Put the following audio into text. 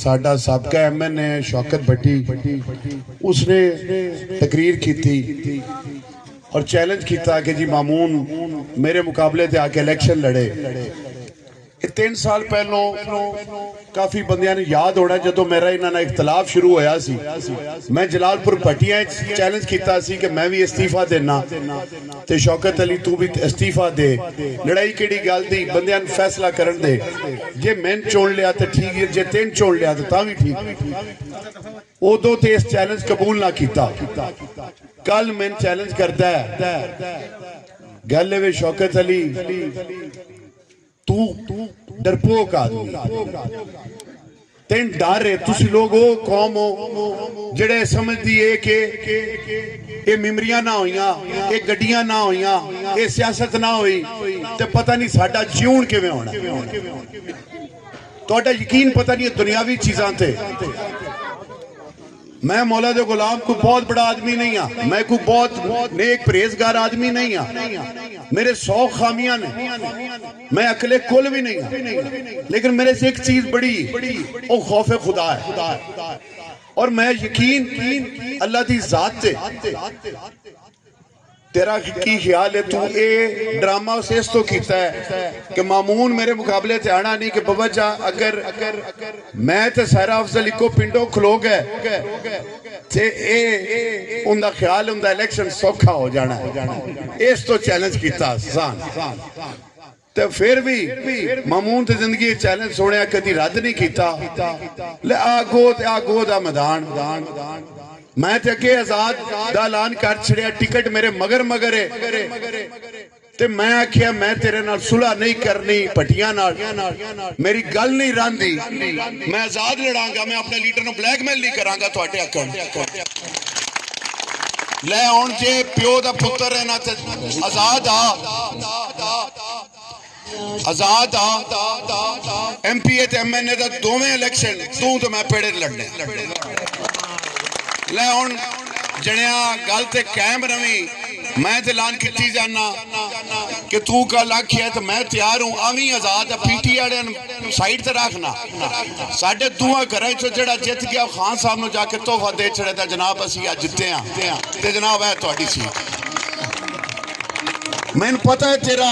साडा साबका MN है शौकत भट्टी, उसने तकरीर की थी और चैलेंज किया कि जी मामून मेरे मुकाबले ते आके इलेक्शन लड़े। 3 साल पहलों काफ़ी बंदियां ने याद होना जो मेरा इन्होंने इख्तलाफ शुरू होया सी, मैं जलालपुर भट्टिया चैलेंज किया सी कि मैं भी इस्तीफा देना ते शौकत अली तू भी इस्तीफा दे। लड़ाई केड़ी गल दी, बंदियां ने फैसला करन दे, जे मैं चुन लिया तो ठीक है, जे तेन चुन लिया तो भी ठीक। उदों तो इस चैलेंज कबूल ना किया, कल मैं चैलेंज करता है गल वे शौकत अली तू डरपोक आदमी, तेन डर है, तुसी लोग वो कौम हो जेड़े समझदी है कि ये मिमरियां ना होइयां, ये गड्डियां ना होइयां, ये सियासत ना होई ते पता नहीं साडा जीवन किवें होना। तुहाडा यकीन पता नहीं दुनियावी चीज़ां ते। मैं मौला दे गुलाम कोई बहुत बड़ा आदमी नहीं हाँ, मैं कोई बहुत नेक परहेजगार आदमी नहीं हाँ, मेरे 100 खामियां ने, मैं अकले कुल भी नहीं हाँ, लेकिन मेरे से एक चीज बड़ी वो खौफ खुदा है। और मैं यकीन अल्लाह की जात से, तेरा की ख्याल है, तू ये ड्रामा उस इस तो कीता है कि मामून मेरे मुकाबले ते आना नहीं कि बाबा जा अगर मैं ते सारा अफजल इको पिंडों खलो गए ते उनका ख्याल उनका इलेक्शन सौखा हो जाना है, इस तो चैलेंज किया सान। तो फिर भी मामून तो जिंदगी चैलेंज सुनिया कभी रद्द नहीं किया। आगो दा मैदान मैं ते अगे आजाद दा ऐलान कर छड़िया, टिकट मेरे मगर मगर है ते मैं आखिया मैं तेरे नाल सुलह नहीं करनी, भट्टियां नाल मेरी गल नहीं रही, मैं आजाद लड़ांगा, मैं अपने लीडर को ब्लैकमेल नहीं करांगा। तुहाडे अकल ले हुण जे प्यो दा पुत्तर है ना ते आजाद MP ते MNA दा दोवें इलेक्शन तू तो मैं पेड़े लड़ने। ले हुण जणिया गल ते कायम रवी, मैं तो ऐलान की जाना कि तू कल आखिया तो मैं तैयार हूँ, आवी आजाद PTI वाले साइड से रखना। साढ़े दुआ घर जो जित गया खान साहब को जाके तोहफा दे छड़े था, जनाब असी अज जिते हाँ ते जनाब है तुहाडी सीट। मैनूं पता है तेरा